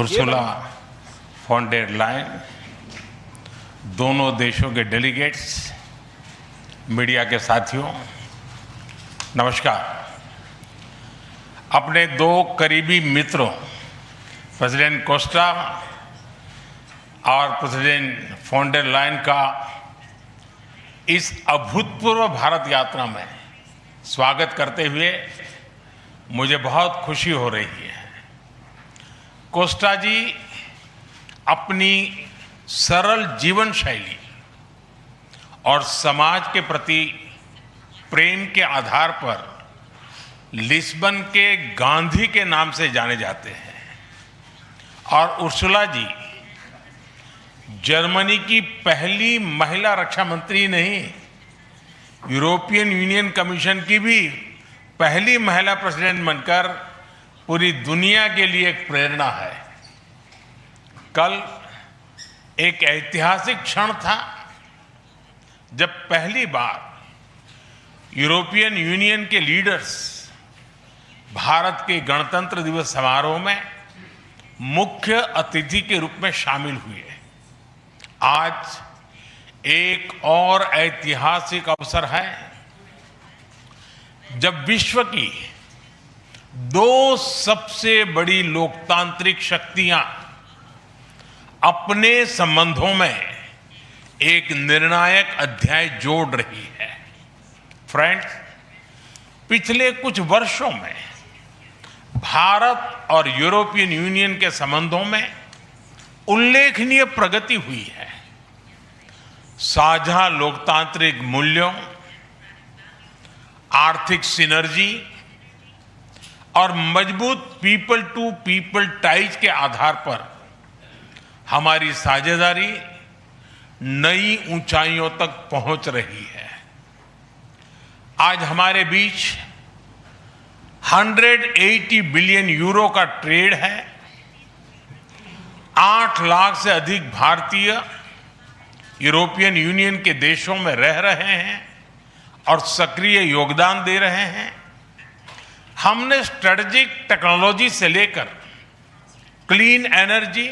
Ursula von der lion, दोनों देशों के डेलीगेट्स, मीडिया के साथियों, नमस्कार। अपने दो करीबी मित्रों प्रेसिडेंट कोस्टा और प्रेसिडेंट फॉन डेर लायन का इस अभूतपूर्व भारत यात्रा में स्वागत करते हुए मुझे बहुत खुशी हो रही है। कोस्टा जी अपनी सरल जीवन शैली और समाज के प्रति प्रेम के आधार पर लिस्बन के गांधी के नाम से जाने जाते हैं और उर्सुला जी जर्मनी की पहली महिला रक्षा मंत्री नहीं, यूरोपियन यूनियन कमीशन की भी पहली महिला प्रेसिडेंट बनकर पूरी दुनिया के लिए एक प्रेरणा है। कल एक ऐतिहासिक क्षण था जब पहली बार यूरोपियन यूनियन के लीडर्स भारत के गणतंत्र दिवस समारोह में मुख्य अतिथि के रूप में शामिल हुए। आज एक और ऐतिहासिक अवसर है जब विश्व की दो सबसे बड़ी लोकतांत्रिक शक्तियां अपने संबंधों में एक निर्णायक अध्याय जोड़ रही है। फ्रेंड्स, पिछले कुछ वर्षों में भारत और यूरोपियन यूनियन के संबंधों में उल्लेखनीय प्रगति हुई है। साझा लोकतांत्रिक मूल्यों, आर्थिक सिनर्जी और मजबूत पीपल टू पीपल टाइज के आधार पर हमारी साझेदारी नई ऊंचाइयों तक पहुंच रही है। आज हमारे बीच 180 बिलियन यूरो का ट्रेड है। 8 लाख से अधिक भारतीय यूरोपियन यूनियन के देशों में रह रहे हैं और सक्रिय योगदान दे रहे हैं। हमने स्ट्रेटेजिक टेक्नोलॉजी से लेकर क्लीन एनर्जी,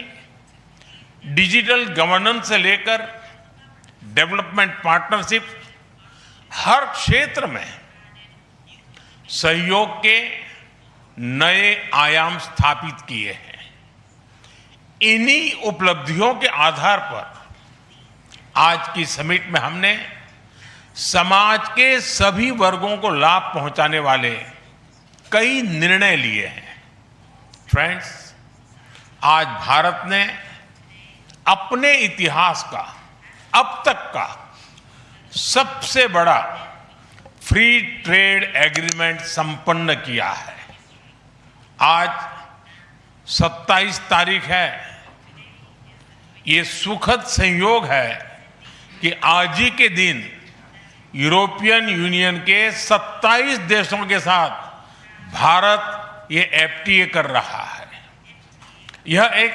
डिजिटल गवर्नेंस से लेकर डेवलपमेंट पार्टनरशिप, हर क्षेत्र में सहयोग के नए आयाम स्थापित किए हैं। इन्हीं उपलब्धियों के आधार पर आज की समिट में हमने समाज के सभी वर्गों को लाभ पहुंचाने वाले कई निर्णय लिए हैं। फ्रेंड्स, आज भारत ने अपने इतिहास का अब तक का सबसे बड़ा फ्री ट्रेड एग्रीमेंट संपन्न किया है। आज 27 तारीख है। ये सुखद संयोग है कि आज ही के दिन यूरोपियन यूनियन के 27 देशों के साथ भारत ये एफटीए कर रहा है। यह एक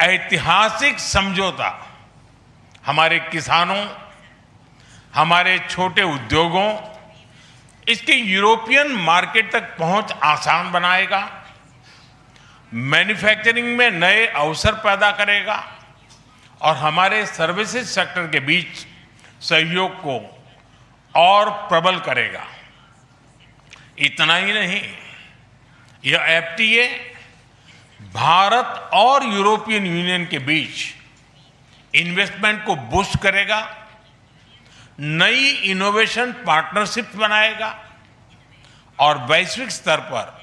ऐतिहासिक समझौता हमारे किसानों, हमारे छोटे उद्योगों, इसके यूरोपियन मार्केट तक पहुंच आसान बनाएगा, मैन्युफैक्चरिंग में नए अवसर पैदा करेगा और हमारे सर्विसेज सेक्टर के बीच सहयोग को और प्रबल करेगा। इतना ही नहीं, यह एफटीए भारत और यूरोपियन यूनियन के बीच इन्वेस्टमेंट को बूस्ट करेगा, नई इनोवेशन पार्टनरशिप बनाएगा और वैश्विक स्तर पर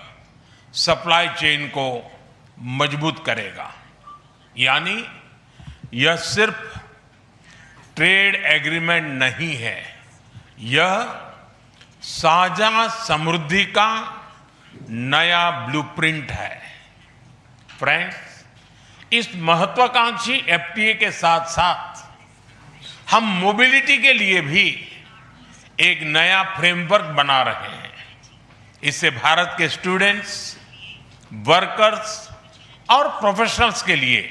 सप्लाई चेन को मजबूत करेगा। यानी यह सिर्फ ट्रेड एग्रीमेंट नहीं है, यह साझा समृद्धि का नया ब्लूप्रिंट है। फ्रेंड्स, इस महत्वाकांक्षी एफटीए के साथ साथ हम मोबिलिटी के लिए भी एक नया फ्रेमवर्क बना रहे हैं। इससे भारत के स्टूडेंट्स, वर्कर्स और प्रोफेशनल्स के लिए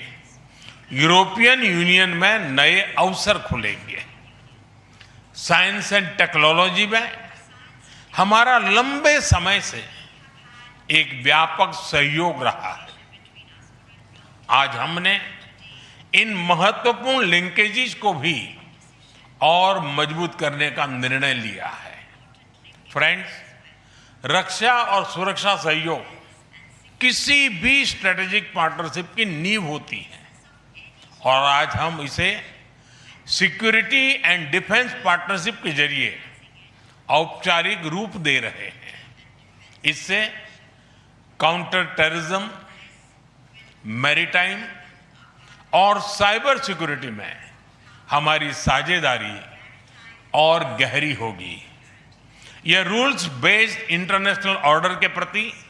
यूरोपियन यूनियन में नए अवसर खुलेंगे। साइंस एंड टेक्नोलॉजी में हमारा लंबे समय से एक व्यापक सहयोग रहा है। आज हमने इन महत्वपूर्ण लिंकेजेस को भी और मजबूत करने का निर्णय लिया है। फ्रेंड्स, रक्षा और सुरक्षा सहयोग किसी भी स्ट्रेटेजिक पार्टनरशिप की नींव होती है और आज हम इसे सिक्योरिटी एंड डिफेंस पार्टनरशिप के जरिए औपचारिक रूप दे रहे हैं। इससे काउंटर टेररिज्म, मैरीटाइम और साइबर सिक्योरिटी में हमारी साझेदारी और गहरी होगी। यह रूल्स बेस्ड इंटरनेशनल ऑर्डर के प्रति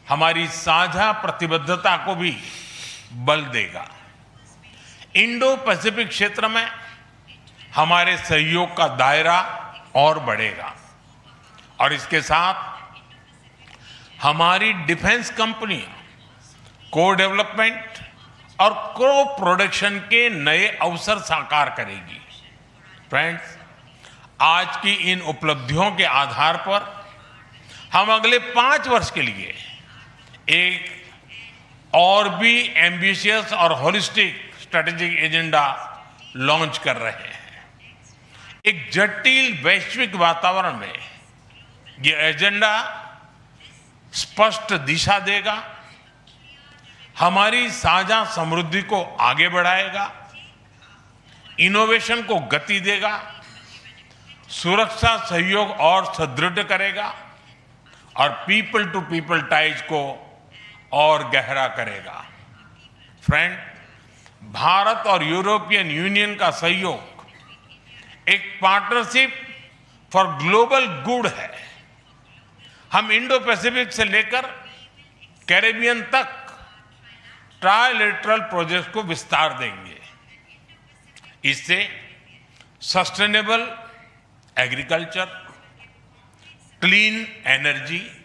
हमारी साझा प्रतिबद्धता को भी बल देगा। इंडो पैसिफिक क्षेत्र में हमारे सहयोग का दायरा और बढ़ेगा और इसके साथ हमारी डिफेंस कंपनियां को डेवलपमेंट और को प्रोडक्शन के नए अवसर साकार करेगी। फ्रेंड्स, आज की इन उपलब्धियों के आधार पर हम अगले 5 वर्ष के लिए एक और भी एम्बिशियस और होलिस्टिक स्ट्रेटेजिक एजेंडा लॉन्च कर रहे हैं। एक जटिल वैश्विक वातावरण में यह एजेंडा स्पष्ट दिशा देगा, हमारी साझा समृद्धि को आगे बढ़ाएगा, इनोवेशन को गति देगा, सुरक्षा सहयोग और सुदृढ़ करेगा और पीपल टू पीपल टाइज को और गहरा करेगा। फ्रेंड, भारत और यूरोपियन यूनियन का सहयोग एक पार्टनरशिप फॉर ग्लोबल गुड है। हम इंडो पैसिफिक से लेकर कैरेबियन तक ट्राइलेटरल प्रोजेक्ट को विस्तार देंगे। इससे सस्टेनेबल एग्रीकल्चर, क्लीन एनर्जी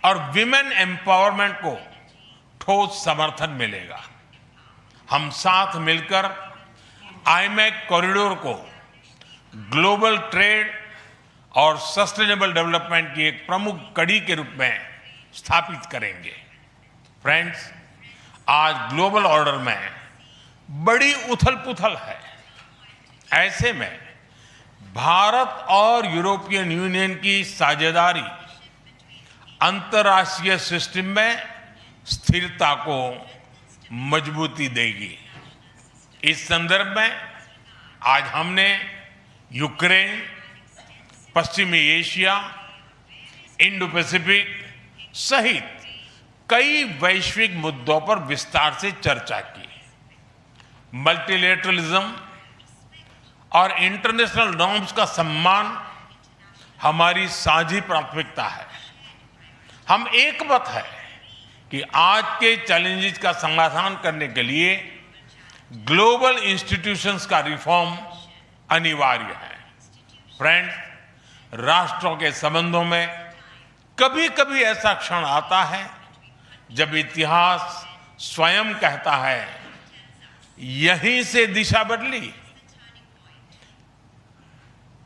और विमेन एम्पावरमेंट को ठोस समर्थन मिलेगा। हम साथ मिलकर आईमैक कॉरिडोर को ग्लोबल ट्रेड और सस्टेनेबल डेवलपमेंट की एक प्रमुख कड़ी के रूप में स्थापित करेंगे। फ्रेंड्स, आज ग्लोबल ऑर्डर में बड़ी उथल-पुथल है। ऐसे में भारत और यूरोपियन यूनियन की साझेदारी अंतर्राष्ट्रीय सिस्टम में स्थिरता को मजबूती देगी। इस संदर्भ में आज हमने यूक्रेन, पश्चिमी एशिया, इंडो पैसिफिक सहित कई वैश्विक मुद्दों पर विस्तार से चर्चा की। मल्टीलेटरलिज्म और इंटरनेशनल नॉर्म्स का सम्मान हमारी साझी प्राथमिकता है। हम एकमत है कि आज के चैलेंजेस का समाधान करने के लिए ग्लोबल इंस्टीट्यूशंस का रिफॉर्म अनिवार्य है। फ्रेंड्स, राष्ट्रों के संबंधों में कभी-कभी ऐसा क्षण आता है जब इतिहास स्वयं कहता है, यहीं से दिशा बदली,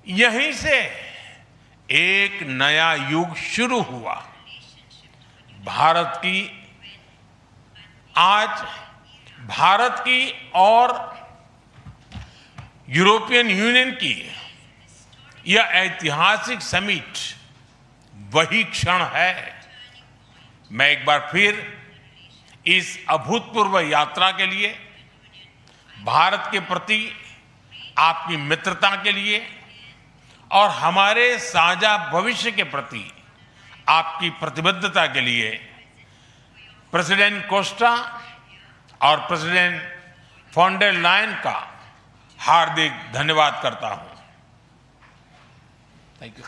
यहीं से एक नया युग शुरू हुआ। भारत की और यूरोपियन यूनियन की यह ऐतिहासिक समिट वही क्षण है। मैं एक बार फिर इस अभूतपूर्व यात्रा के लिए, भारत के प्रति आपकी मित्रता के लिए और हमारे साझा भविष्य के प्रति आपकी प्रतिबद्धता के लिए प्रेसिडेंट कोस्टा और प्रेसिडेंट फोन डेर लायन का हार्दिक धन्यवाद करता हूं। Thank you.